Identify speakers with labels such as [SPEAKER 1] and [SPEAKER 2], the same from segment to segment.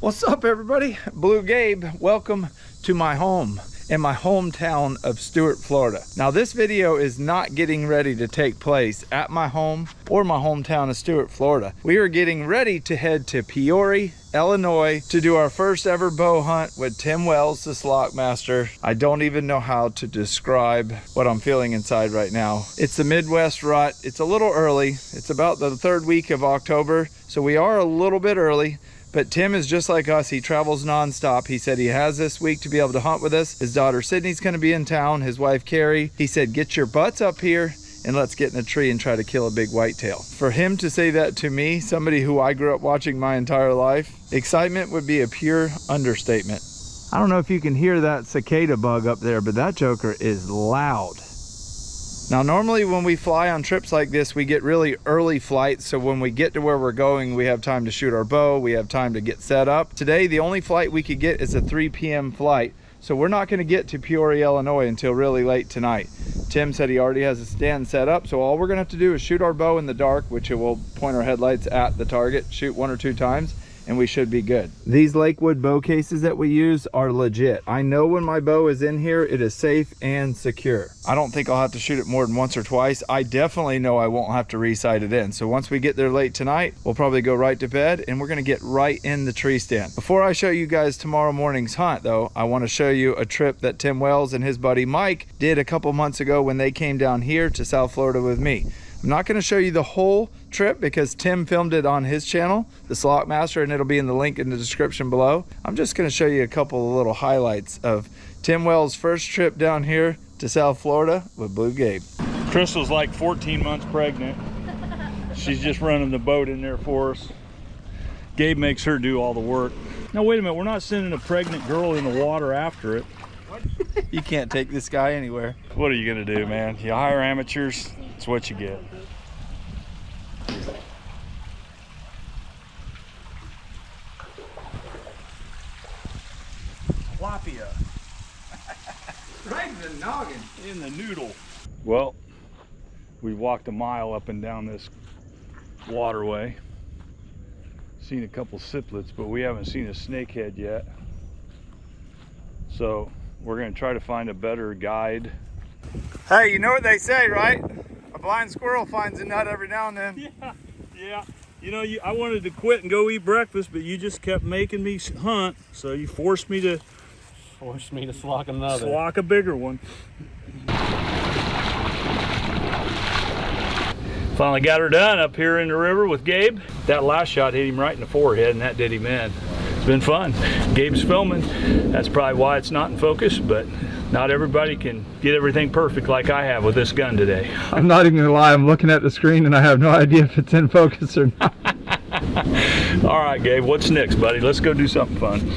[SPEAKER 1] What's up, everybody? Bluegabe. Welcome to my home in my hometown of Stuart, Florida. Now, this video is not getting ready to take place at my home or my hometown of Stuart, Florida. We are getting ready to head to Peoria, Illinois to do our first ever bow hunt with Tim Wells, the Slock Master. I don't even know how to describe what I'm feeling inside right now. It's the Midwest rut. It's a little early. It's about the third week of October, so we are a little bit early. But Tim is just like us. He travels nonstop. He said he has this week to be able to hunt with us. His daughter Sydney's going to be in town, his wife Carrie. He said, get your butts up here and let's get in a tree and try to kill a big whitetail. For him to say that to me, somebody who I grew up watching my entire life, excitement would be a pure understatement. I don't know if you can hear that cicada bug up there, but that joker is loud. Now, normally when we fly on trips like this, we get really early flights. So when we get to where we're going, we have time to shoot our bow. We have time to get set up. Today, the only flight we could get is a 3 p.m. flight. So we're not going to get to Peoria, Illinois until really late tonight. Tim said he already has a stand set up. So all we're going to have to do is shoot our bow in the dark, which it will point our headlights at the target, shoot 1 or 2 times, and we should be good. These Lakewood bow cases that we use are legit. I know when my bow is in here, it is safe and secure. I don't think I'll have to shoot it more than once or twice. I definitely know I won't have to re-sight it in. So once we get there late tonight, we'll probably go right to bed and we're gonna get right in the tree stand. Before I show you guys tomorrow morning's hunt though, I wanna show you a trip that Tim Wells and his buddy Mike did a couple months ago when they came down here to South Florida with me. I'm not going to show you the whole trip because Tim filmed it on his channel, the Slock Master, and it'll be in the link in the description below. I'm just going to show you a couple of little highlights of Tim Wells' first trip down here to South Florida with Bluegabe.
[SPEAKER 2] Crystal's like 14 months pregnant. She's just running the boat in there for us. Gabe makes her do all the work. Now wait a minute, we're not sending a pregnant girl in the water after it.
[SPEAKER 1] You can't take this guy anywhere.
[SPEAKER 2] What are you gonna do, man? You hire amateurs, it's what you get.
[SPEAKER 1] Tilapia. Right in the noggin.
[SPEAKER 2] In the noodle. Well, we walked a mile up and down this waterway. Seen a couple cichlids, but we haven't seen a snakehead yet. So we're gonna try to find a better guide.
[SPEAKER 1] Hey, you know what they say, right? A blind squirrel finds a nut every now and then.
[SPEAKER 2] Yeah. You know, I wanted to quit and go eat breakfast, but you just kept making me hunt, so you forced me to
[SPEAKER 3] slock another.
[SPEAKER 2] Slock a bigger one. Finally got her done up here in the river with Gabe. That last shot hit him right in the forehead, and that did him in. It's been fun. Gabe's filming. That's probably why it's not in focus, but not everybody can get everything perfect like I have with this gun today.
[SPEAKER 1] I'm not even gonna lie, I'm looking at the screen and I have no idea if it's in focus or not.
[SPEAKER 2] All right, Gabe, what's next, buddy? Let's go do something fun.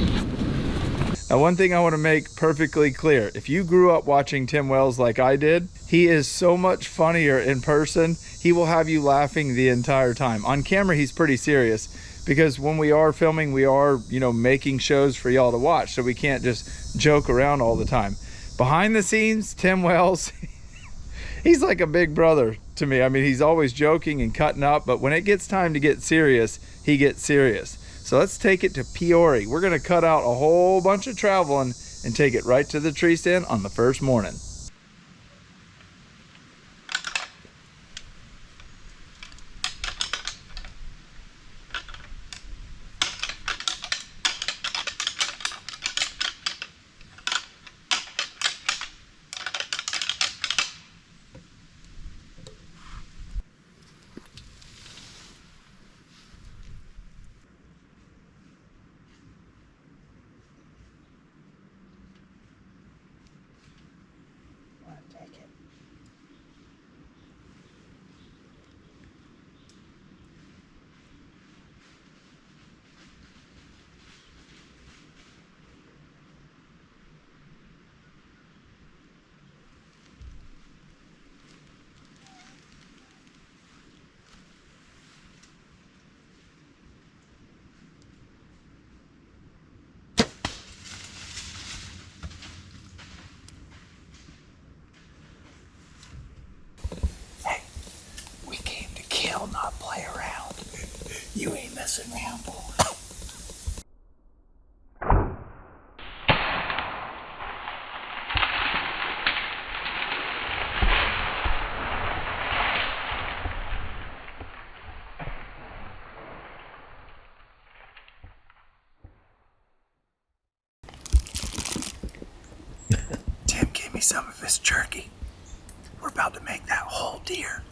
[SPEAKER 1] Now, one thing I want to make perfectly clear, if you grew up watching Tim Wells like I did, he is so much funnier in person. He will have you laughing the entire time. On camera, he's pretty serious because when we are filming, we are, you know, making shows for y'all to watch, so we can't just joke around all the time. Behind the scenes, Tim Wells, he's like a big brother to me. I mean, he's always joking and cutting up, but when it gets time to get serious, he gets serious. So let's take it to Peoria. We're gonna cut out a whole bunch of traveling and take it right to the tree stand on the first morning.
[SPEAKER 4] Not play around. You ain't messing around, boy.
[SPEAKER 1] some of this jerky. We're about to make that whole deer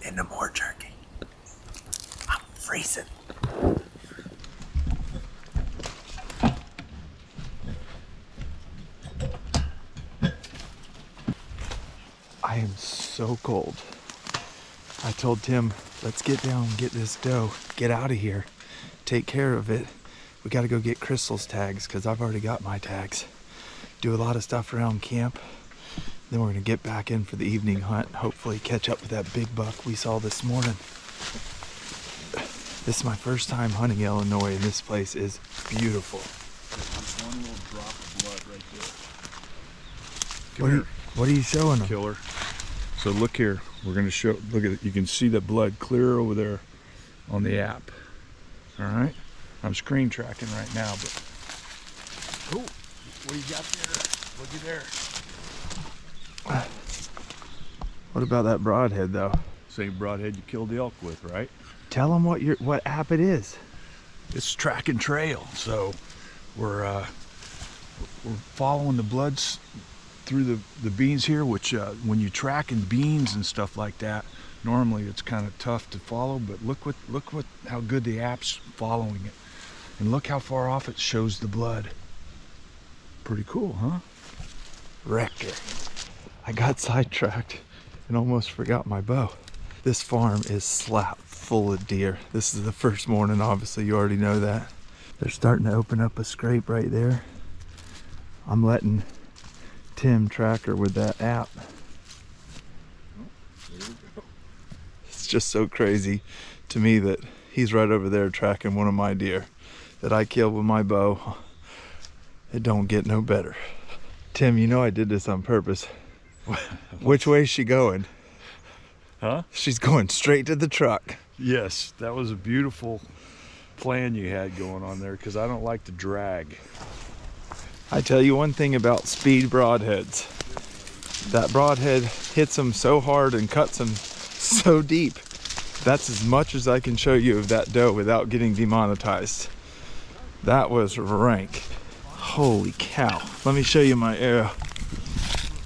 [SPEAKER 1] into more jerky. I'm freezing. I am so cold. I told Tim, let's get down and get this doe, get out of here, take care of it. We got to go get Crystal's tags because I've already got my tags. Do a lot of stuff around camp. Then we're going to get back in for the evening hunt. Hopefully catch up with that big buck we saw this morning. This is my first time hunting Illinois, and this place is beautiful.
[SPEAKER 4] There's one little drop of blood right there.
[SPEAKER 1] What are you showing them?
[SPEAKER 4] Killer. So look here. We're going to show, look at it. You can see the blood clear over there on the app. All right. I'm screen tracking right now, but. Oh, what do you got there? Looky there.
[SPEAKER 1] What about that broadhead though?
[SPEAKER 4] Same broadhead you killed the elk with, right?
[SPEAKER 1] Tell them what app it is.
[SPEAKER 4] It's track and trail. So we're following the bloods through the beans here, which when you track in beans and stuff like that, normally it's kind of tough to follow, but look how good the app's following it. And look how far off it shows the blood. Pretty cool, huh?
[SPEAKER 1] Wrecked it. I got sidetracked and almost forgot my bow. This farm is slap full of deer. This is the first morning, obviously, you already know that. They're starting to open up a scrape right there. I'm letting Tim track her with that app. It's just so crazy to me that he's right over there tracking one of my deer that I killed with my bow. It don't get no better. Tim, you know I did this on purpose. Which way is she going?
[SPEAKER 4] Huh?
[SPEAKER 1] She's going straight to the truck.
[SPEAKER 4] Yes, that was a beautiful plan you had going on there, because I don't like to drag.
[SPEAKER 1] I tell you one thing about speed broadheads. That broadhead hits them so hard and cuts them so deep. That's as much as I can show you of that doe without getting demonetized. That was rank. Holy cow. Let me show you my arrow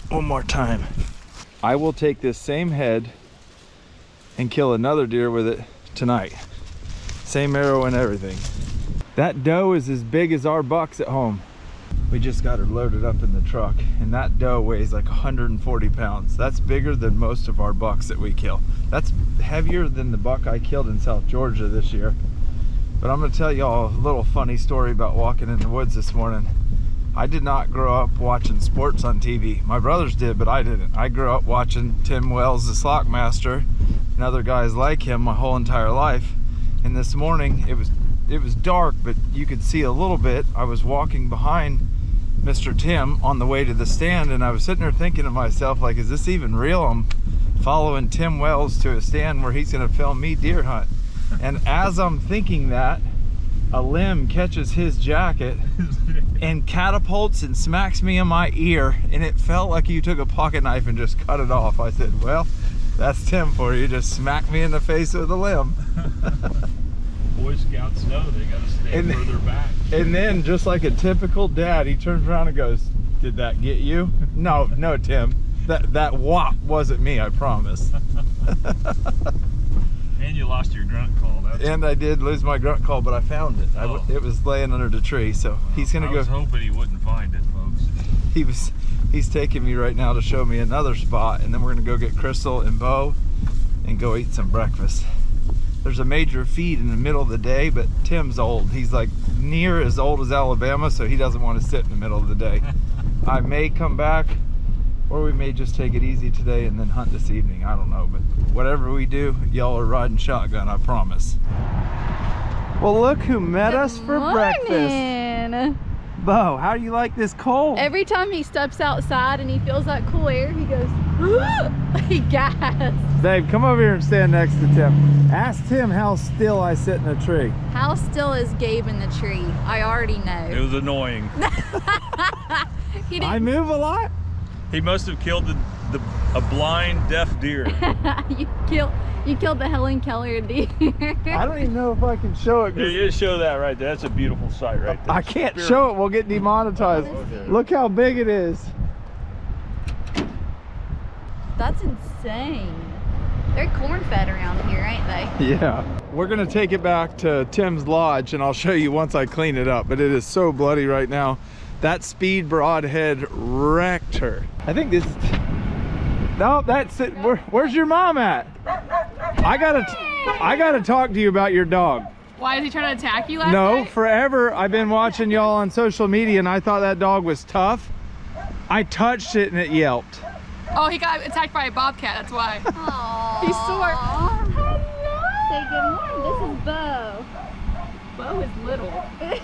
[SPEAKER 1] one more time. I will take this same head and kill another deer with it tonight. Same arrow and everything. That doe is as big as our bucks at home. We just got her loaded up in the truck, and that doe weighs like 140 pounds. That's bigger than most of our bucks that we kill. That's heavier than the buck I killed in South Georgia this year. But I'm gonna tell y'all a little funny story about walking in the woods this morning. I did not grow up watching sports on TV. My brothers did, but I didn't. I grew up watching Tim Wells, the Slockmaster, and other guys like him my whole entire life. And this morning, it was dark, but you could see a little bit. I was walking behind Mr. Tim on the way to the stand, and I was sitting there thinking to myself, like, is this even real? I'm following Tim Wells to a stand where he's gonna film me deer hunt. And as I'm thinking that, a limb catches his jacket and catapults and smacks me in my ear, and it felt like you took a pocket knife and just cut it off. I said, well, that's Tim for you, just smacked me in the face with a limb.
[SPEAKER 4] Boy Scouts know they gotta stay further back.
[SPEAKER 1] And then, just like a typical dad, he turns around and goes, did that get you? No, Tim, that whop wasn't me, I promise.
[SPEAKER 4] And you lost your grunt call.
[SPEAKER 1] And I did lose my grunt call, but I found it. Oh. It was laying under the tree, so he's gonna go. I
[SPEAKER 4] was hoping he wouldn't find it, folks.
[SPEAKER 1] He's taking me right now to show me another spot, and then we're gonna go get Crystal and Beau and go eat some breakfast. There's a major feed in the middle of the day, but Tim's old. He's like near as old as Alabama, so he doesn't want to sit in the middle of the day. I may come back, or we may just take it easy today and then hunt this evening. I don't know, but whatever we do, y'all are riding shotgun, I promise. Well, look who met us for breakfast. Beau, how do you like this cold?
[SPEAKER 5] Every time he steps outside and he feels that cool air, he goes, he gasps.
[SPEAKER 1] Babe, come over here and stand next to Tim. Ask Tim how still I sit in a tree.
[SPEAKER 5] How still is Gabe in the tree? I already know.
[SPEAKER 4] It was annoying.
[SPEAKER 1] I move a lot?
[SPEAKER 4] He must have killed a blind deaf deer.
[SPEAKER 5] You killed the Helen Keller deer.
[SPEAKER 1] I don't even know if I can show it.
[SPEAKER 4] Yeah, you just show that right there. That's a beautiful sight right there.
[SPEAKER 1] I can't show it. We'll get demonetized. Look how big it is.
[SPEAKER 5] That's insane. They're corn fed around here, ain't they?
[SPEAKER 1] Yeah. We're gonna take it back to Tim's lodge and I'll show you once I clean it up, but it is so bloody right now. That speed broadhead wrecked her. I think this is, no, that's it. Where's your mom at? I gotta talk to you about your dog.
[SPEAKER 6] Why, is he trying to attack you last
[SPEAKER 1] No,
[SPEAKER 6] night?
[SPEAKER 1] forever I've been watching y'all on social media and I thought that dog was tough. I touched it and it yelped.
[SPEAKER 6] Oh, he got attacked by a bobcat, that's why.
[SPEAKER 5] Aww.
[SPEAKER 6] He's sore.
[SPEAKER 5] Say good morning. This is Beau.
[SPEAKER 6] Beau is little.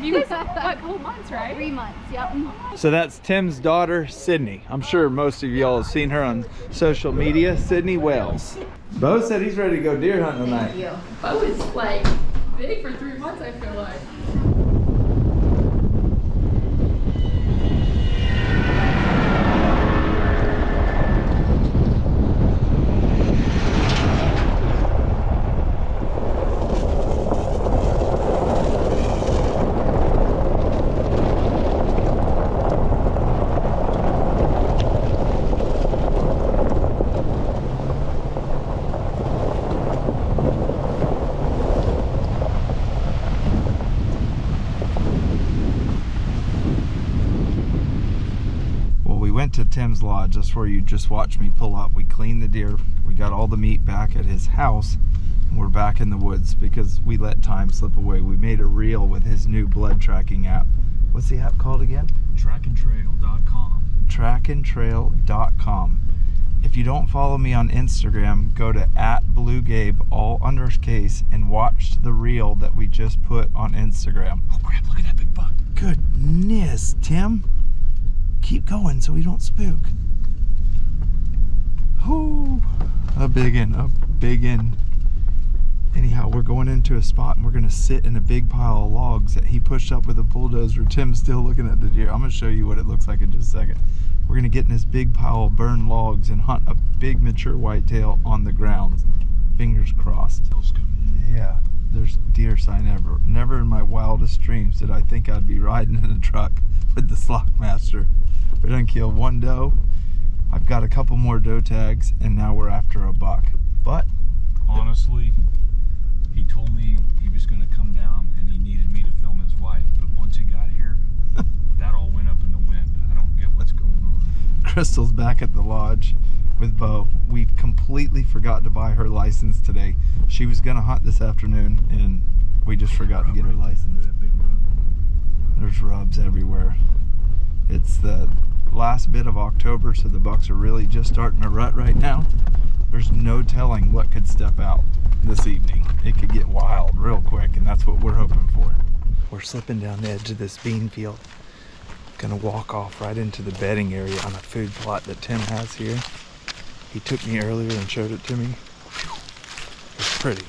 [SPEAKER 6] You guys, what, couple months, right?
[SPEAKER 5] 3 months, yep.
[SPEAKER 1] So that's Tim's daughter, Sydney. I'm sure most of y'all have seen her on social media, Sydney Wells. Beau said he's ready to go deer hunting tonight.
[SPEAKER 5] Thank you.
[SPEAKER 6] Beau is like big for 3 months, I feel like.
[SPEAKER 1] To Tim's lodge. That's where you just watched me pull up. We cleaned the deer, we got all the meat back at his house, and we're back in the woods because we let time slip away. We made a reel with his new blood tracking app. What's the app called again?
[SPEAKER 4] Trackandtrail.com.
[SPEAKER 1] Trackandtrail.com. If you don't follow me on Instagram, go to @Bluegabe all undercase and watch the reel that we just put on Instagram.
[SPEAKER 4] Oh crap, look at that big buck.
[SPEAKER 1] Goodness, Tim. Keep going so we don't spook. Oh, a big one. Anyhow, we're going into a spot and we're gonna sit in a big pile of logs that he pushed up with a bulldozer. Tim's still looking at the deer. I'm gonna show you what it looks like in just a second. We're gonna get in this big pile of burned logs and hunt a big mature whitetail on the ground. Fingers crossed. Yeah, there's deer sign ever. Never in my wildest dreams did I think I'd be riding in a truck with the Slockmaster. We done killed one doe. I've got a couple more doe tags and now we're after a buck. But
[SPEAKER 4] honestly, he told me he was going to come down and he needed me to film his wife. But once he got here, that all went up in the wind. I don't get what's going on.
[SPEAKER 1] Crystal's back at the lodge with Beau. We completely forgot to buy her license today. She was going to hunt this afternoon and we just forgot to get her license. There's rubs everywhere. It's the last bit of October, so the bucks are really just starting to rut right now. There's no telling what could step out this evening. It could get wild real quick, and that's what we're hoping for. We're slipping down the edge of this bean field. Gonna walk off right into the bedding area on a food plot that Tim has here. He took me earlier and showed it to me. It's pretty.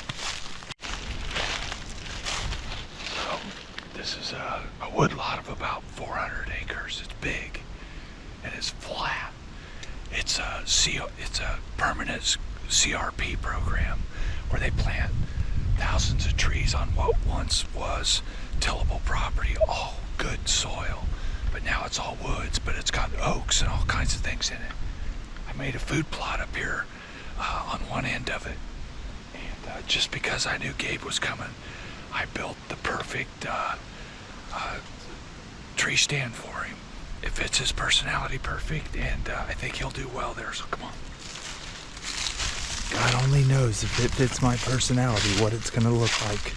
[SPEAKER 4] So, this is a woodlot of about 400 acres. It's big and it's flat. It's a permanent CRP program where they plant thousands of trees on what once was tillable property, all good soil. But now it's all woods, but it's got oaks and all kinds of things in it. I made a food plot up here on one end of it. And just because I knew Gabe was coming, I built the perfect tree stand for him. It fits his personality perfect, and I think he'll do well there, so come on.
[SPEAKER 1] God only knows if it fits my personality what it's gonna look like.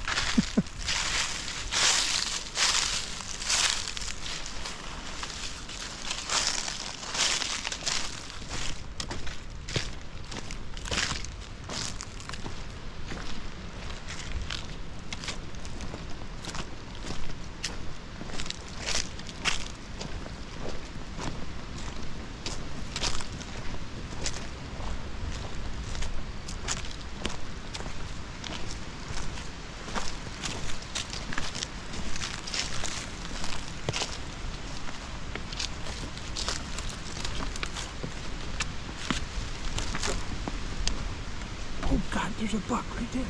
[SPEAKER 4] Oh God, there's a buck right there.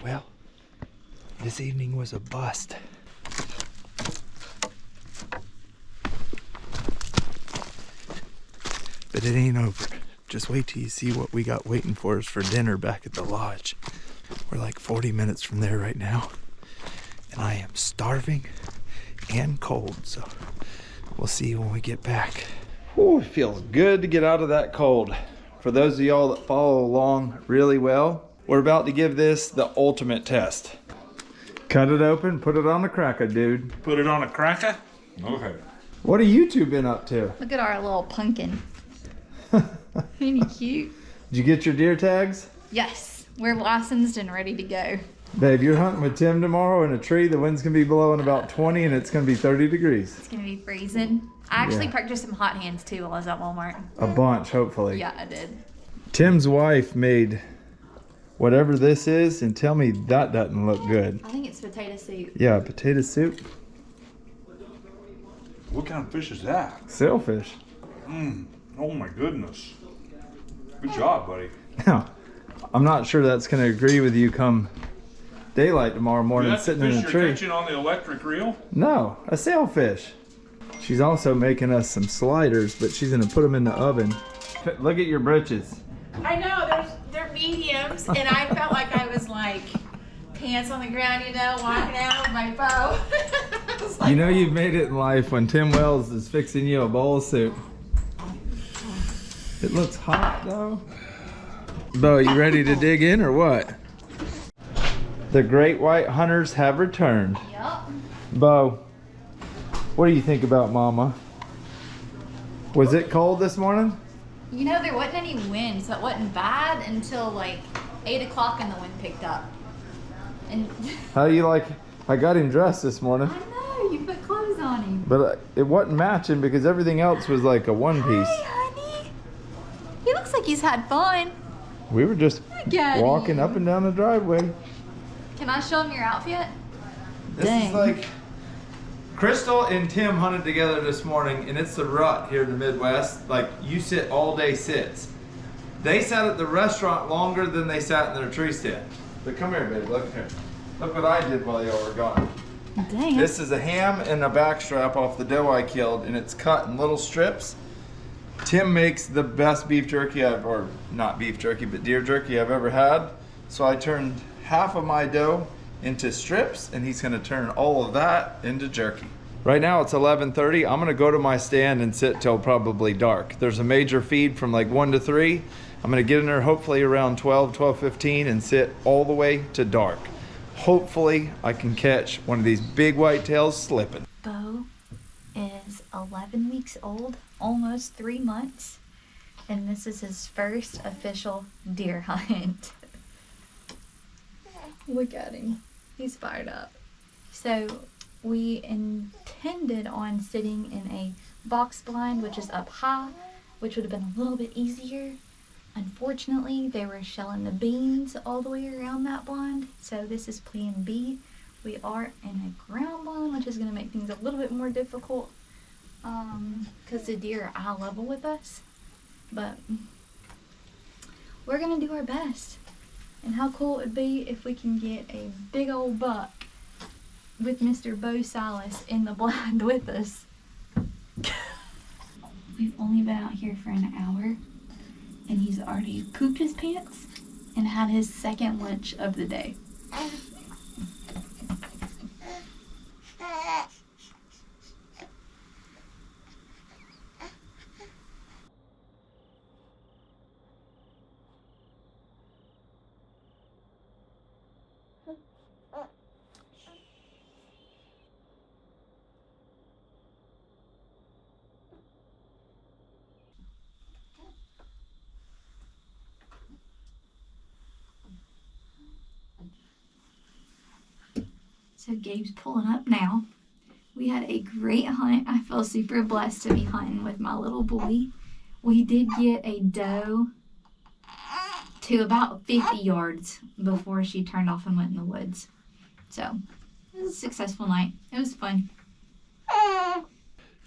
[SPEAKER 1] Well, this evening was a bust. But it ain't over. Just wait till you see what we got waiting for us for dinner back at the lodge. We're like 40 minutes from there right now. And I am starving and cold, so we'll see you when we get back. Ooh, it feels good to get out of that cold. For those of y'all that follow along really well, we're about to give this the ultimate test. Cut it open, put it on the cracker, dude.
[SPEAKER 4] Put it on a cracker? Okay.
[SPEAKER 1] What have you two been up to?
[SPEAKER 5] Look at our little pumpkin. Ain't he cute?
[SPEAKER 1] Did you get your deer tags?
[SPEAKER 5] Yes, we're licensed and ready to go.
[SPEAKER 1] Babe, you're hunting with Tim tomorrow in a tree. The wind's gonna be blowing about 20 and it's gonna be 30 degrees.
[SPEAKER 5] It's gonna be freezing. I actually purchased some hot hands too while I was at Walmart.
[SPEAKER 1] A bunch, hopefully.
[SPEAKER 5] Yeah, I did.
[SPEAKER 1] Tim's wife made whatever this is, and tell me that doesn't look good.
[SPEAKER 5] I think it's potato soup.
[SPEAKER 1] Yeah, potato soup.
[SPEAKER 4] What kind of fish is that?
[SPEAKER 1] Sailfish.
[SPEAKER 4] Oh my goodness. Good job, buddy.
[SPEAKER 1] Now, I'm not sure that's gonna agree with you come daylight tomorrow morning sitting in a tree.
[SPEAKER 4] Catching on the electric reel?
[SPEAKER 1] No, a sailfish. She's also making us some sliders, but she's gonna put them in the oven. Look at your britches.
[SPEAKER 7] I know, they're mediums, and I felt like I was like pants on the ground, you know, walking out with my bow. I was like,
[SPEAKER 1] You know you've made it in life when Tim Wells is fixing you a bowl of soup. It looks hot though. Beau, you ready to dig in or what? The great white hunters have returned.
[SPEAKER 5] Yup.
[SPEAKER 1] Beau, what do you think about Mama? Was it cold this morning?
[SPEAKER 5] You know, there wasn't any wind, so it wasn't bad until like 8 o'clock and the wind picked up. And
[SPEAKER 1] How do you like? I got him dressed this morning,
[SPEAKER 5] I know, you put clothes on him.
[SPEAKER 1] but it wasn't matching because everything else was like a one
[SPEAKER 5] Hey,
[SPEAKER 1] piece.
[SPEAKER 5] honey. He looks like he's had fun.
[SPEAKER 1] We were just
[SPEAKER 5] Look at
[SPEAKER 1] walking
[SPEAKER 5] him.
[SPEAKER 1] up and down the driveway.
[SPEAKER 5] Can I show him your outfit?
[SPEAKER 1] This
[SPEAKER 5] Dang.
[SPEAKER 1] is like Crystal and Tim hunted together this morning, and it's the rut here in the Midwest. Like, you sit all day sits. They sat at the restaurant longer than they sat in their tree stand. But come here, babe. Look here. Look what I did while y'all were gone.
[SPEAKER 5] Dang.
[SPEAKER 1] This is a ham and a backstrap off the doe I killed, and it's cut in little strips. Tim makes the best beef jerky or not beef jerky, but deer jerky I've ever had. So I turned half of my doe into strips, and he's gonna turn all of that into jerky. Right now it's 11:30. I'm gonna go to my stand and sit till probably dark. There's a major feed from like 1 to 3. I'm gonna get in there hopefully around 12:15 and sit all the way to dark. Hopefully I can catch one of these big whitetails slipping.
[SPEAKER 5] Beau is 11 weeks old, almost 3 months, and this is his first official deer hunt. Look at him. He's fired up. So we intended on sitting in a box blind, which is up high, which would have been a little bit easier. Unfortunately, they were shelling the beans all the way around that blind, so this is plan B. We are in a ground blind, which is going to make things a little bit more difficult because the deer are eye level with us, but we're going to do our best. And how cool it would be if we can get a big old buck with Mr. Beau Silas in the blind with us. We've only been out here for an hour, and he's already pooped his pants and had his second lunch of the day. So Gabe's pulling up now. We had a great hunt. I feel super blessed to be hunting with my little boy. We did get a doe to about 50 yards before she turned off and went in the woods. So it was a successful night. It was fun.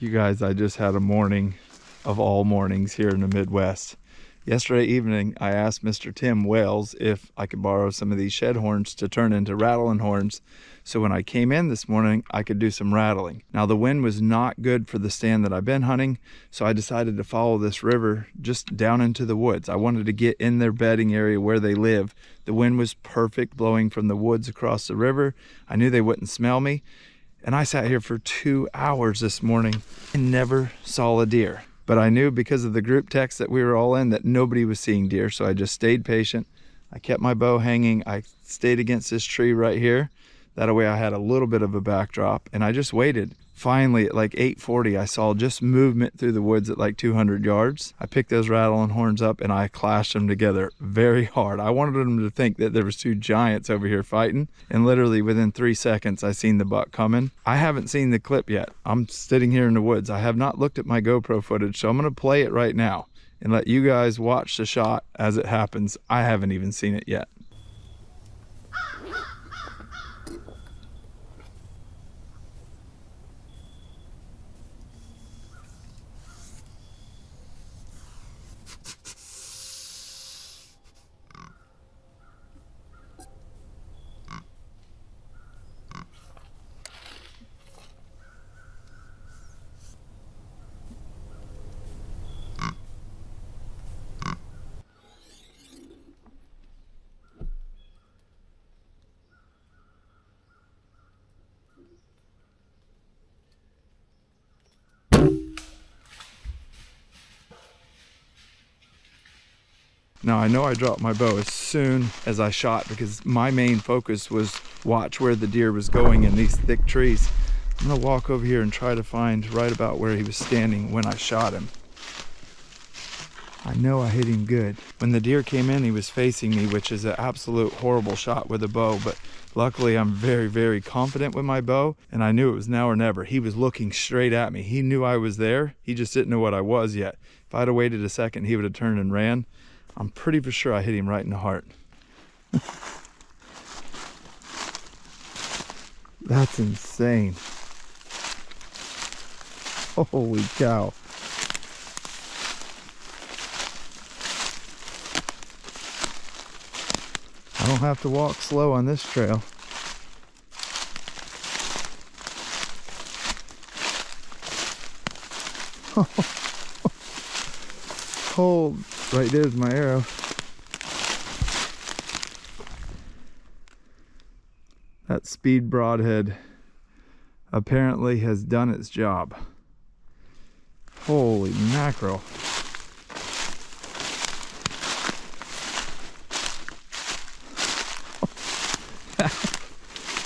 [SPEAKER 1] You guys, I just had a morning of all mornings here in the Midwest. Yesterday evening, I asked Mr. Tim Wells if I could borrow some of these shed horns to turn into rattling horns, so when I came in this morning, I could do some rattling. Now, the wind was not good for the stand that I've been hunting, so I decided to follow this river just down into the woods. I wanted to get in their bedding area where they live. The wind was perfect, blowing from the woods across the river. I knew they wouldn't smell me, and I sat here for 2 hours this morning and never saw a deer. But I knew because of the group text that we were all in that nobody was seeing deer, so I just stayed patient. I kept my bow hanging. I stayed against this tree right here. That way I had a little bit of a backdrop, and I just waited. Finally, at like 8:40, I saw just movement through the woods at like 200 yards. I picked those rattling horns up and I clashed them together very hard. I wanted them to think that there was two giants over here fighting, and literally within 3 seconds, I seen the buck coming. I haven't seen the clip yet. I'm sitting here in the woods. I have not looked at my GoPro footage, so I'm gonna play it right now and let you guys watch the shot as it happens. I haven't even seen it yet. Now, I know I dropped my bow as soon as I shot because my main focus was watch where the deer was going in these thick trees. I'm gonna walk over here and try to find right about where he was standing when I shot him. I know I hit him good. When the deer came in, he was facing me, which is an absolute horrible shot with a bow, but luckily I'm very, very confident with my bow, and I knew it was now or never. He was looking straight at me. He knew I was there. He just didn't know what I was yet. If I'd have waited a second, he would have turned and ran. I'm pretty for sure I hit him right in the heart. That's insane. Holy cow. I don't have to walk slow on this trail. Hold. Right there's my arrow. That speed broadhead apparently has done its job. Holy mackerel.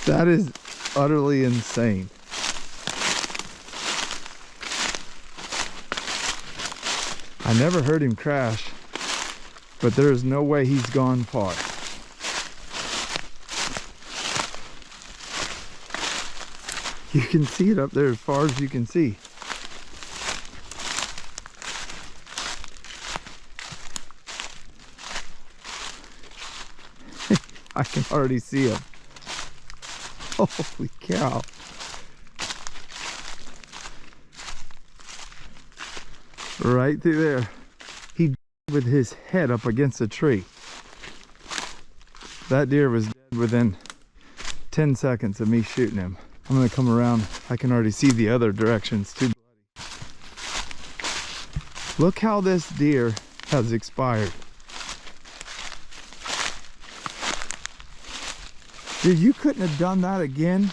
[SPEAKER 1] That is utterly insane. I never heard him crash, but there is no way he's gone far. You can see it up there as far as you can see. I can already see him. Holy cow. Right through there. He with his head up against a tree. That deer was dead within 10 seconds of me shooting him. I'm gonna come around. I can already see the other directions too. Look how this deer has expired. Dude, you couldn't have done that again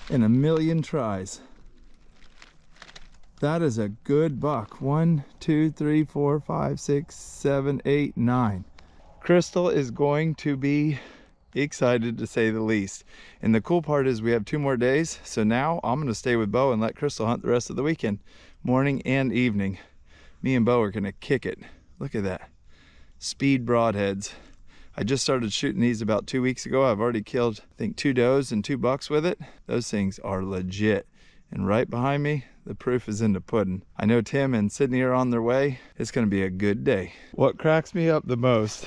[SPEAKER 1] in a million tries. That is a good buck. 1, 2, 3, 4, 5, 6, 7, 8, 9. Crystal is going to be excited, to say the least. And the cool part is we have 2 more days. So now I'm going to stay with Beau and let Crystal hunt the rest of the weekend, morning and evening. Me and Beau are going to kick it. Look at that. Speed broadheads. I just started shooting these about 2 weeks ago. I've already killed, I think, 2 does and 2 bucks with it. Those things are legit. And right behind me, the proof is in the pudding. I know Tim and Sydney are on their way. It's gonna be a good day. What cracks me up the most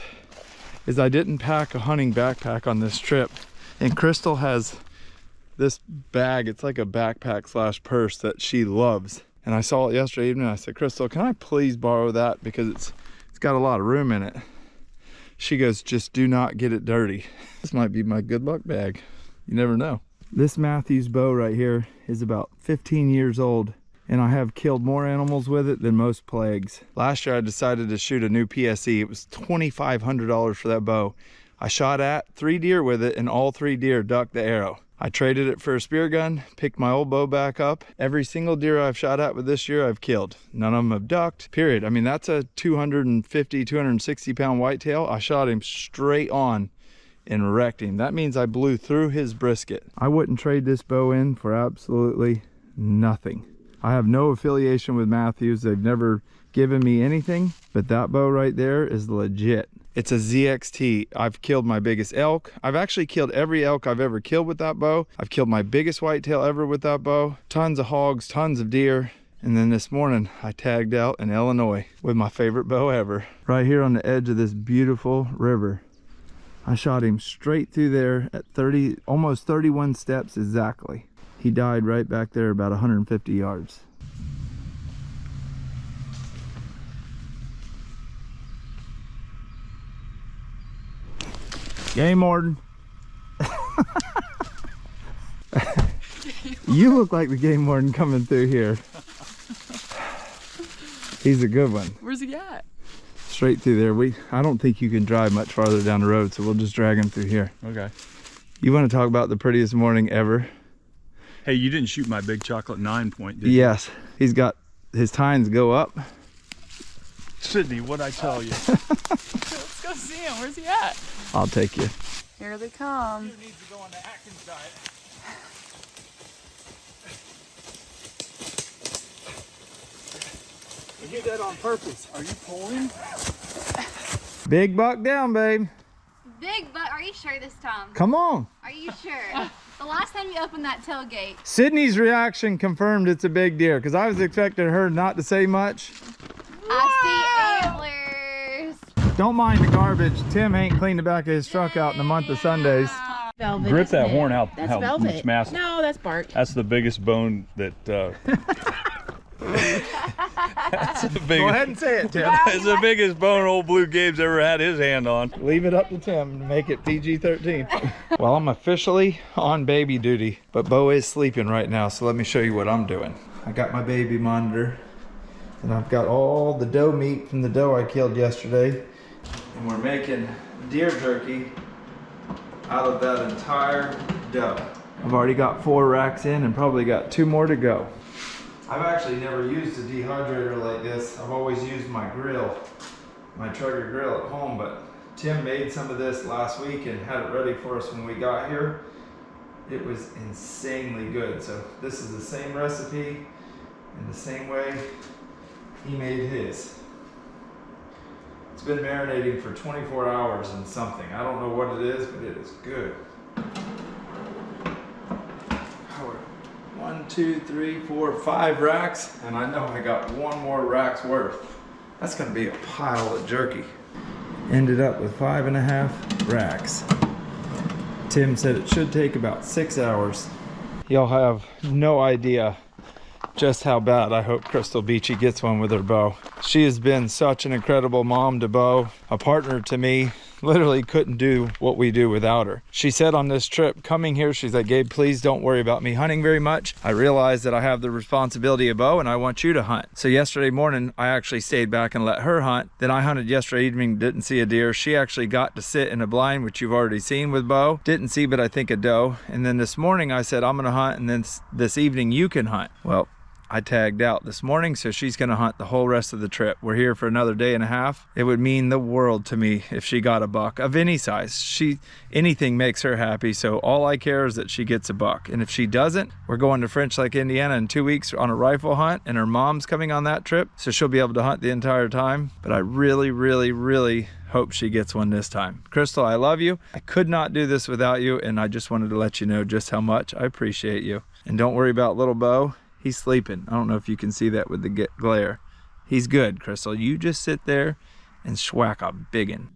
[SPEAKER 1] is I didn't pack a hunting backpack on this trip. And Crystal has this bag. It's like a backpack slash purse that she loves. And I saw it yesterday evening. I said, Crystal, can I please borrow that? Because it's It's got a lot of room in it. She goes, just do not get it dirty. This might be my good luck bag. You never know. This Matthews bow right here is about 15 years old, and I have killed more animals with it than most plagues. Last year I decided to shoot a new PSE. It was $2,500 for that bow. I shot at 3 deer with it, and all 3 deer ducked the arrow. I traded it for a spear gun, picked my old bow back up. Every single deer I've shot at with this year, I've killed. None of them have ducked, period. I mean, that's a 250, 260 pound whitetail. I shot him straight on and wrecked him. That means I blew through his brisket. I wouldn't trade this bow in for absolutely nothing. I have no affiliation with Matthews. They've never given me anything, but that bow right there is legit. It's a ZXT. I've killed my biggest elk. I've actually killed every elk I've ever killed with that bow. I've killed my biggest whitetail ever with that bow. Tons of hogs, tons of deer. And then this morning I tagged out in Illinois with my favorite bow ever. Right here on the edge of this beautiful river. I shot him straight through there at 30, almost 31 steps exactly. He died right back there about 150 yards. Game warden. You look like the game warden coming through here. He's a good one.
[SPEAKER 6] Where's he at?
[SPEAKER 1] Straight through there. I don't think you can drive much farther down the road, so we'll just drag him through here.
[SPEAKER 4] Okay.
[SPEAKER 1] You want to talk about the prettiest morning ever?
[SPEAKER 4] Hey, you didn't shoot my big chocolate 9-point, did you?
[SPEAKER 1] Yes. He's got his tines go up.
[SPEAKER 4] Sydney, what'd I tell you?
[SPEAKER 6] Let's go see him. Where's he at?
[SPEAKER 1] I'll take you.
[SPEAKER 6] Here they come.
[SPEAKER 4] You need to go on the Atkins diet. I did that on purpose. Are you pulling?
[SPEAKER 1] Big buck down, babe.
[SPEAKER 5] Big buck. Are you sure this time?
[SPEAKER 1] Come on.
[SPEAKER 5] Are you sure? The last time you opened that tailgate.
[SPEAKER 1] Sydney's reaction confirmed it's a big deer, because I was expecting her not to say much.
[SPEAKER 5] I see antlers.
[SPEAKER 1] Don't mind the garbage. Tim ain't cleaned the back of his truck out in the month of Sundays.
[SPEAKER 6] Velvet.
[SPEAKER 2] Grip that
[SPEAKER 6] isn't it?
[SPEAKER 2] horn out.
[SPEAKER 6] That's
[SPEAKER 2] how
[SPEAKER 6] velvet.
[SPEAKER 2] much mass.
[SPEAKER 6] No, that's bark.
[SPEAKER 2] That's the biggest bone that. That's the biggest.
[SPEAKER 1] Go ahead and say it, Tim.
[SPEAKER 2] That's the biggest bone old Bluegabe's ever had his hand on.
[SPEAKER 1] Leave it up to Tim to make it PG-13. Well, I'm officially on baby duty, but Beau is sleeping right now, so let me show you what I'm doing. I got my baby monitor, and I've got all the doe meat from the doe I killed yesterday, and we're making deer jerky out of that entire doe. I've already got 4 racks in and probably got 2 more to go. I've actually never used a dehydrator like this. I've always used my grill, my Traeger grill at home, but Tim made some of this last week and had it ready for us when we got here. It was insanely good. So this is the same recipe in the same way he made his. It's been marinating for 24 hours in something. I don't know what it is, but it is good. 1, 2, 3, 4, 5 racks, and I know I got 1 more rack's worth. That's gonna be a pile of jerky. Ended up with 5.5 racks. Tim said it should take about 6 hours. Y'all have no idea just how bad I hope Crystal Beachy gets one with her bow. She has been such an incredible mom to Beau, a partner to me. Literally couldn't do what we do without her. She said on this trip coming here, she's like, Gabe, please don't worry about me hunting very much. I realize that I have the responsibility of Beau and I want you to hunt. So yesterday morning, I actually stayed back and let her hunt. Then I hunted yesterday evening, didn't see a deer. She actually got to sit in a blind, which you've already seen with Beau. Didn't see, but I think a doe. And then this morning I said, I'm gonna hunt, and then this evening you can hunt. Well, I tagged out this morning, so she's gonna hunt the whole rest of the trip. We're here for another day and a half. It would mean the world to me if she got a buck of any size. Anything makes her happy, so all I care is that she gets a buck. And if she doesn't, we're going to French Lake, Indiana in 2 weeks on a rifle hunt, and her mom's coming on that trip, so she'll be able to hunt the entire time. But I really, really, really hope she gets one this time. Crystal, I love you. I could not do this without you, and I just wanted to let you know just how much I appreciate you. And don't worry about little Beau. He's sleeping. I don't know if you can see that with the glare. He's good, Crystal. You just sit there and schwack a biggin.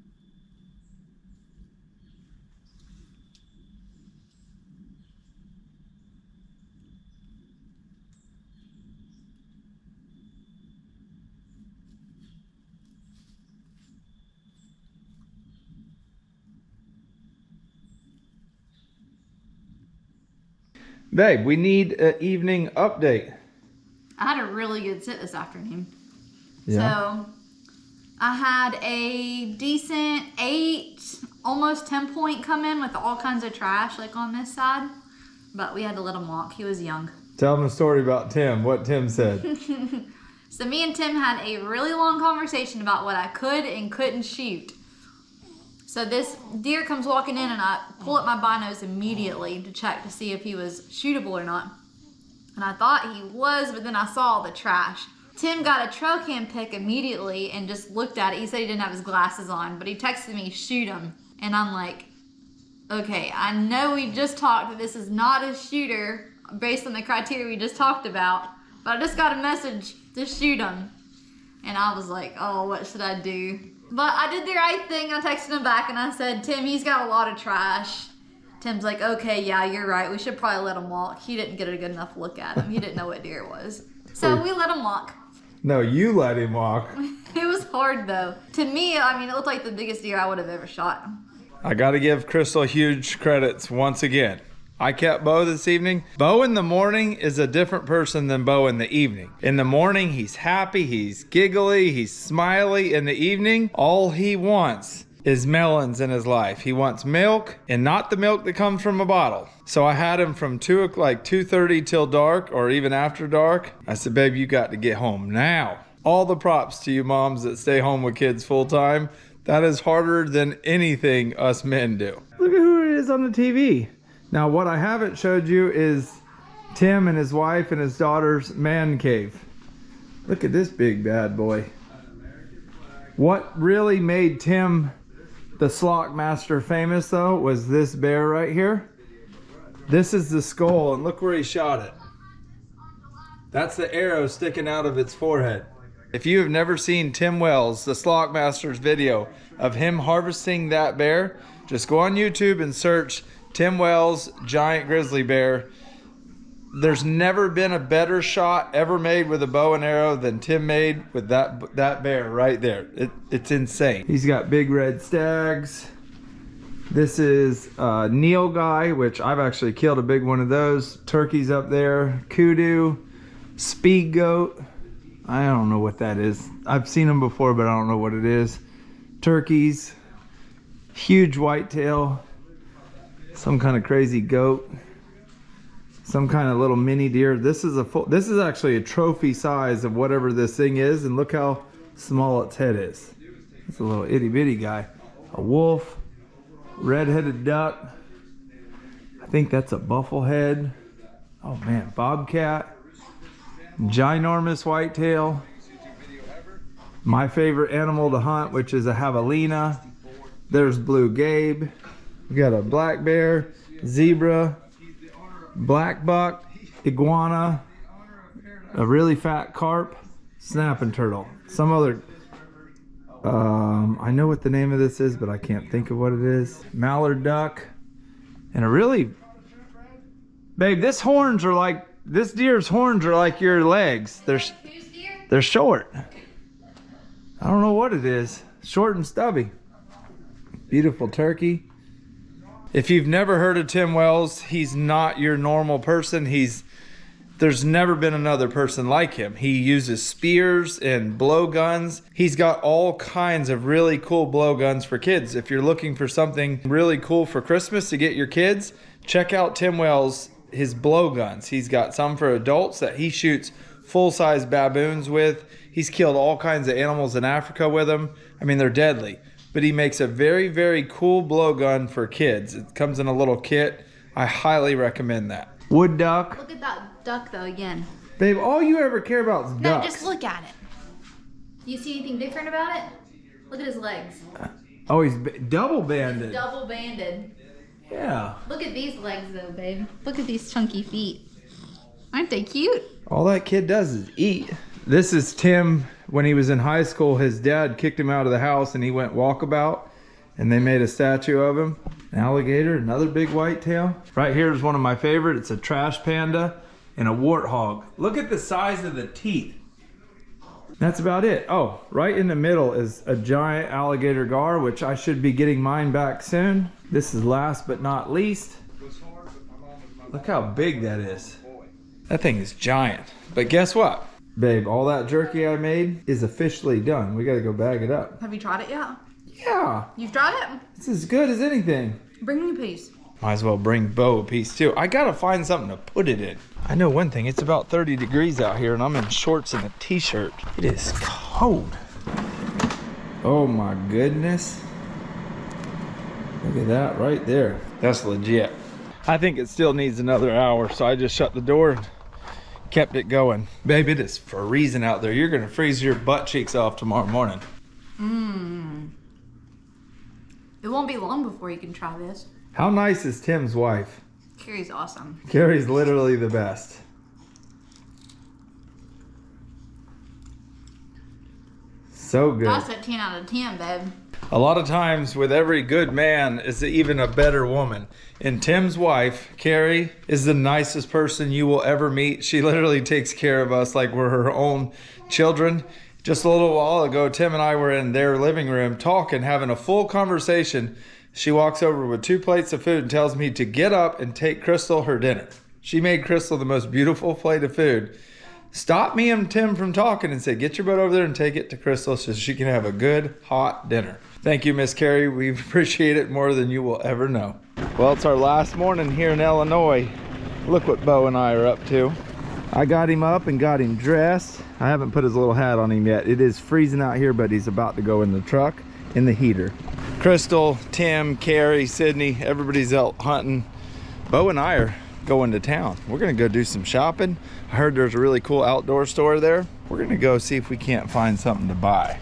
[SPEAKER 1] Babe, we need an evening update.
[SPEAKER 5] I had a really good sit this afternoon.
[SPEAKER 1] Yeah.
[SPEAKER 5] So I had a decent 8, almost 10 point come in with all kinds of trash like on this side. But we had to let him walk. He was young.
[SPEAKER 1] Tell them a story about Tim, what Tim said.
[SPEAKER 5] So me and Tim had a really long conversation about what I could and couldn't shoot. So this deer comes walking in and I pull up my binos immediately to check to see if he was shootable or not. And I thought he was, but then I saw the trash. Tim got a trail cam pic immediately and just looked at it. He said he didn't have his glasses on, but he texted me, shoot him. And I'm like, okay, I know we just talked that this is not a shooter based on the criteria we just talked about, but I just got a message to shoot him. And I was like, oh, what should I do? But I did the right thing. I texted him back and I said, Tim, he's got a lot of trash. Tim's like, okay, yeah, you're right. We should probably let him walk. He didn't get a good enough look at him. He didn't know what deer it was. So we let him walk.
[SPEAKER 1] No, you let him walk.
[SPEAKER 5] It was hard though. To me, I mean, it looked like the biggest deer I would have ever shot.
[SPEAKER 1] I got to give Crystal huge credits once again. I kept Beau this evening. Beau in the morning is a different person than Beau in the evening. In the morning, he's happy, he's giggly, he's smiley. In the evening, all he wants is melons in his life. He wants milk, and not the milk that comes from a bottle. So I had him from 2:30 till dark, or even after dark. I said, babe, you got to get home now. All the props to you moms that stay home with kids full time. That is harder than anything us men do. Look at who it is on the TV. Now, what I haven't showed you is Tim and his wife and his daughter's man cave. Look at this big bad boy. What really made Tim the Slock Master famous though was this bear right here. This is the skull, and look where he shot it. That's the arrow sticking out of its forehead. If you have never seen Tim Wells, the Slock Master's video of him harvesting that bear, just go on YouTube and search Tim Wells giant grizzly bear. There's never been a better shot ever made with a bow and arrow than Tim made with that bear right there. It's insane. He's got big red stags. This is Neil guy, which I've actually killed a big one of those. Turkeys up there. Kudu, speed goat. I don't know what that is. I've seen them before, but I don't know what it is. Turkeys, huge whitetail, some kind of crazy goat, some kind of little mini deer. This is actually a trophy size of whatever this thing is, and look how small its head is. It's a little itty bitty guy. A wolf, red-headed duck. I think that's a bufflehead. Oh man, bobcat, ginormous whitetail. My favorite animal to hunt, which is a javelina. There's Bluegabe. We got a black bear, zebra, black buck, iguana, a really fat carp, snapping turtle. Some other, I know what the name of this is, but I can't think of what it is. Mallard duck, and a really, babe, this deer's horns are like your legs. They're short. I don't know what it is. Short and stubby. Beautiful turkey. If you've never heard of Tim Wells, he's not your normal person. There's never been another person like him. He uses spears and blowguns. He's got all kinds of really cool blowguns for kids. If you're looking for something really cool for Christmas to get your kids, check out Tim Wells, his blowguns. He's got some for adults that he shoots full-size baboons with. He's killed all kinds of animals in Africa with them. I mean, they're deadly. But he makes a very, very cool blowgun for kids. It comes in a little kit. I highly recommend that. Wood duck.
[SPEAKER 5] Look at that duck though again.
[SPEAKER 1] Babe, all you ever care about is ducks.
[SPEAKER 5] No, just look at it. Do you see anything different about it? Look at his legs.
[SPEAKER 1] Oh, he's double banded.
[SPEAKER 5] Double banded.
[SPEAKER 1] Yeah.
[SPEAKER 5] Look at these legs though, babe. Look at these chunky feet. Aren't they cute?
[SPEAKER 1] All that kid does is eat. This is Tim. When he was in high school, his dad kicked him out of the house and he went walkabout, and they made a statue of him. An alligator, another big whitetail. Right here is one of my favorite. It's a trash panda and a warthog. Look at the size of the teeth. That's about it. Oh, right in the middle is a giant alligator gar, which I should be getting mine back soon. This is last but not least. Look how big that is. That thing is giant. But guess what? Babe, all that jerky I made is officially done. We gotta go bag it up.
[SPEAKER 6] Have you tried it yet?
[SPEAKER 1] Yeah,
[SPEAKER 6] You've tried it?
[SPEAKER 1] it's as good as anything.
[SPEAKER 6] Bring me a piece.
[SPEAKER 1] Might as well bring Beau a piece too. I gotta find something to put it in. I know one thing, it's about 30 degrees out here and I'm in shorts and a t-shirt. It is cold. Oh my goodness. Look at that right there. That's legit. I think it still needs another hour, so I just shut the door and kept it going. Babe, it is freezing out there. You're gonna freeze your butt cheeks off tomorrow morning.
[SPEAKER 6] It won't be long before you can try this.
[SPEAKER 1] How nice is Tim's wife?
[SPEAKER 6] Carrie's awesome.
[SPEAKER 1] Carrie's literally the best. So good.
[SPEAKER 6] That's a 10 out of 10, babe.
[SPEAKER 1] A lot of times with every good man is even a better woman. And Tim's wife, Carrie, is the nicest person you will ever meet. She literally takes care of us like we're her own children. Just a little while ago, Tim and I were in their living room talking, having a full conversation. She walks over with 2 plates of food and tells me to get up and take Crystal her dinner. She made Crystal the most beautiful plate of food. Stopped me and Tim from talking and said, get your butt over there and take it to Crystal so she can have a good hot dinner. Thank you, Miss Carrie. We appreciate it more than you will ever know. Well, it's our last morning here in Illinois. Look what Beau and I are up to. I got him up and got him dressed. I haven't put his little hat on him yet. It is freezing out here, but he's about to go in the truck in the heater. Crystal, Tim, Carrie, Sydney, everybody's out hunting. Beau and I are going to town. We're gonna go do some shopping. I heard there's a really cool outdoor store there. We're gonna go see if we can't find something to buy.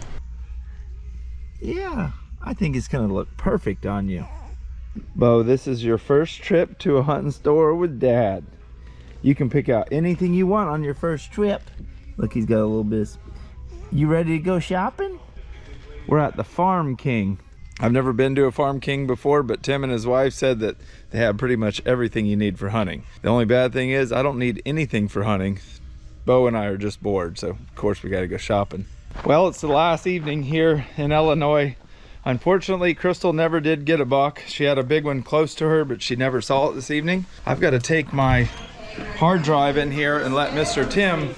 [SPEAKER 1] Yeah, I think it's gonna look perfect on you. Beau, this is your first trip to a hunting store with Dad. You can pick out anything you want on your first trip. Look, he's got a little bit of... You ready to go shopping? We're at the Farm King. I've never been to a Farm King before, but Tim and his wife said that they have pretty much everything you need for hunting. The only bad thing is I don't need anything for hunting. Beau and I are just bored, so of course we gotta go shopping. Well, it's the last evening here in Illinois. Unfortunately, Crystal never did get a buck. She had a big one close to her, but she never saw it this evening. I've got to take my hard drive in here and let Mr. Tim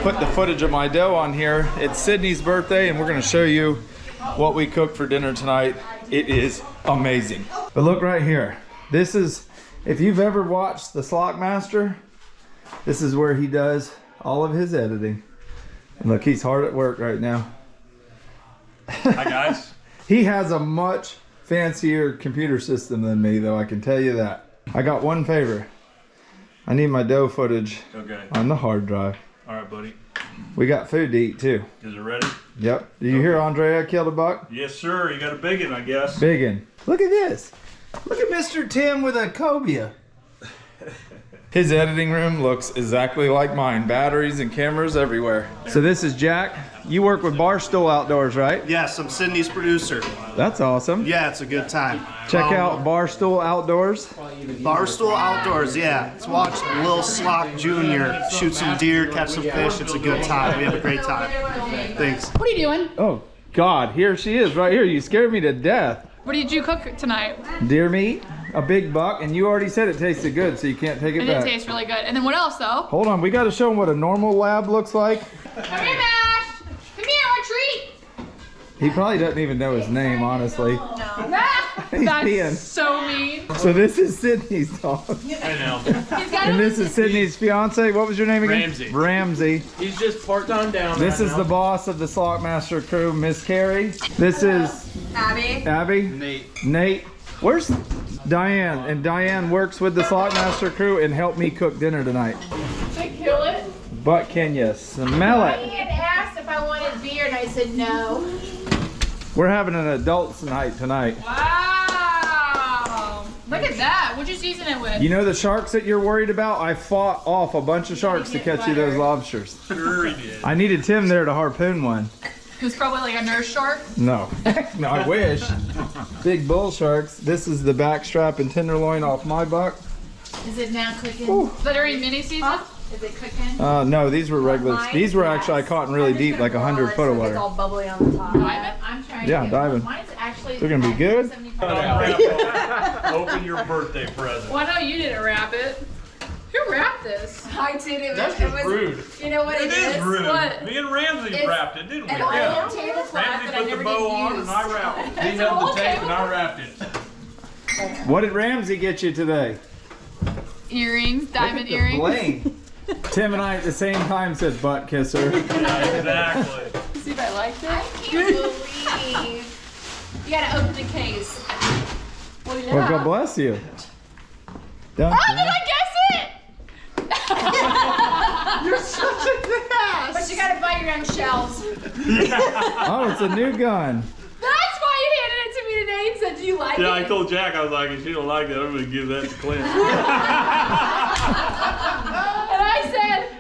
[SPEAKER 1] put the footage of my doe on here. It's Sydney's birthday and we're gonna show you what we cooked for dinner tonight. It is amazing. But look right here. This is, if you've ever watched the Slockmaster, this is where he does all of his editing. And look, he's hard at work right now.
[SPEAKER 2] Hi guys.
[SPEAKER 1] He has a much fancier computer system than me, though, I can tell you that. I got one favor. I need my doe footage on the hard drive.
[SPEAKER 2] All right, buddy.
[SPEAKER 1] We got food to eat too.
[SPEAKER 2] Is it ready?
[SPEAKER 1] Yep. Do you hear Andrea killed a buck?
[SPEAKER 2] Yes, sir. You got a big one, I guess.
[SPEAKER 1] Big one. Look at this. Look at Mr. Tim with a cobia. His editing room looks exactly like mine. Batteries and cameras everywhere. So this is Jack. You work with Barstool Outdoors, right?
[SPEAKER 8] Yes, I'm Sydney's producer.
[SPEAKER 1] That's awesome.
[SPEAKER 8] Yeah, it's a good time.
[SPEAKER 1] Check out Barstool Outdoors.
[SPEAKER 8] Barstool Outdoors, yeah. Let's watch Lil Slock Jr. shoot some deer, catch some fish. It's a good time. We have a great time. Thanks.
[SPEAKER 6] What are you doing?
[SPEAKER 1] Oh, God, here she is right here. You scared me to death.
[SPEAKER 6] What did you cook tonight?
[SPEAKER 1] Deer meat, a big buck, and you already said it tasted good, so you can't take it
[SPEAKER 6] It
[SPEAKER 1] back.
[SPEAKER 6] did taste really good. And then what else, though?
[SPEAKER 1] Hold on, we got to show them what a normal lab looks like.
[SPEAKER 6] Come here, Mash. Come here, our treat.
[SPEAKER 1] He probably doesn't even know his name, honestly. He's
[SPEAKER 6] That's
[SPEAKER 1] peeing.
[SPEAKER 6] so mean.
[SPEAKER 1] So this is Sydney's dog.
[SPEAKER 2] I know.
[SPEAKER 6] He's got
[SPEAKER 1] And this is Sydney's fiance. What was your name again?
[SPEAKER 2] Ramsey.
[SPEAKER 1] Ramsey.
[SPEAKER 3] He's just parked on down.
[SPEAKER 1] This is the boss of the Slockmaster crew, Miss Carrie. This is
[SPEAKER 7] Abby.
[SPEAKER 1] Abby. Nate. Where's Diane? And Diane works with the Slockmaster crew and helped me cook dinner tonight.
[SPEAKER 6] Should I kill it?
[SPEAKER 1] But can you smell
[SPEAKER 7] He
[SPEAKER 1] it?
[SPEAKER 7] had asked if I wanted beer and I said no.
[SPEAKER 1] We're having an adults night tonight.
[SPEAKER 6] Wow. Look at that. What'd you season it with?
[SPEAKER 1] You know the sharks that you're worried about? I fought off a bunch of sharks to catch you those lobsters.
[SPEAKER 2] Sure he did.
[SPEAKER 1] I needed Tim there to harpoon one.
[SPEAKER 6] It was probably like a nurse shark.
[SPEAKER 1] No. No, I wish. Big bull sharks. This is the back strap and tenderloin off my buck.
[SPEAKER 7] Is it now cooking?
[SPEAKER 6] That are in mini season?
[SPEAKER 7] Is it cooking?
[SPEAKER 1] No, these were regular. These were actually I caught in really deep, like 100 foot of
[SPEAKER 7] It's
[SPEAKER 1] water.
[SPEAKER 7] all bubbly on the top.
[SPEAKER 6] Diamond?
[SPEAKER 7] I'm trying
[SPEAKER 1] Yeah,
[SPEAKER 7] to get
[SPEAKER 1] diving.
[SPEAKER 7] Mine's actually
[SPEAKER 1] They're gonna be good.
[SPEAKER 2] Open your birthday present.
[SPEAKER 6] Well, I know you didn't wrap it. Who wrapped this?
[SPEAKER 7] I did it.
[SPEAKER 3] That's
[SPEAKER 7] It
[SPEAKER 3] just
[SPEAKER 7] was,
[SPEAKER 3] rude.
[SPEAKER 7] you know what it is?
[SPEAKER 6] What?
[SPEAKER 2] Me and Ramsey
[SPEAKER 7] It's
[SPEAKER 2] wrapped it, didn't we?
[SPEAKER 7] An old tablecloth
[SPEAKER 2] Ramsey
[SPEAKER 7] that I
[SPEAKER 2] put the
[SPEAKER 7] never
[SPEAKER 2] bow
[SPEAKER 7] get
[SPEAKER 2] on
[SPEAKER 7] used.
[SPEAKER 2] and I wrapped it. He
[SPEAKER 6] an
[SPEAKER 2] held
[SPEAKER 6] old
[SPEAKER 2] the tape and I wrapped it.
[SPEAKER 1] What did Ramsey get you today?
[SPEAKER 6] Earrings, diamond earrings.
[SPEAKER 1] Bling. Tim and I at the same time said butt kisser.
[SPEAKER 2] Yeah, exactly.
[SPEAKER 6] See if I liked
[SPEAKER 7] I
[SPEAKER 6] it.
[SPEAKER 7] can't believe. You gotta open the case.
[SPEAKER 6] Well, yeah.
[SPEAKER 1] Well, God bless you. Don't
[SPEAKER 6] How did I guess it?
[SPEAKER 7] You're such a ass. But you gotta buy your own shells.
[SPEAKER 1] Oh, it's a new gun.
[SPEAKER 6] That's why you handed it to me today and said, do you like
[SPEAKER 2] Yeah,
[SPEAKER 6] it?
[SPEAKER 2] I told Jack, I was like, if she don't like that, I'm gonna give that to Clint.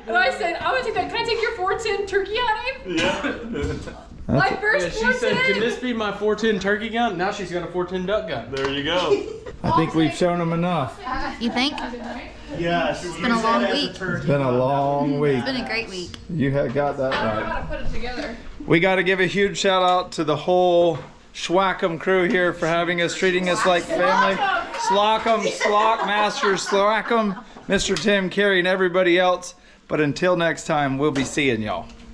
[SPEAKER 6] And I said, I'm gonna take that. Can I take your 410 turkey hunting?
[SPEAKER 2] Yeah.
[SPEAKER 6] My
[SPEAKER 3] Yeah,
[SPEAKER 6] first
[SPEAKER 3] she said,
[SPEAKER 6] 410.
[SPEAKER 3] can this be my 410 turkey gun? Now she's got a 410 duck gun.
[SPEAKER 2] There you go.
[SPEAKER 1] I think we've shown them enough.
[SPEAKER 5] You think?
[SPEAKER 8] Yes.
[SPEAKER 5] It's been a long week.
[SPEAKER 1] It's been a long week.
[SPEAKER 5] It's been a great week.
[SPEAKER 1] You had got that
[SPEAKER 6] I don't know
[SPEAKER 1] right.
[SPEAKER 6] how to put it together.
[SPEAKER 1] We got to give a huge shout out to the whole Schwackum crew here for having us, treating us like family. Slockum, Slock Masters, Slockum, Mr. Tim, Carey, and everybody else. But until next time, we'll be seeing y'all.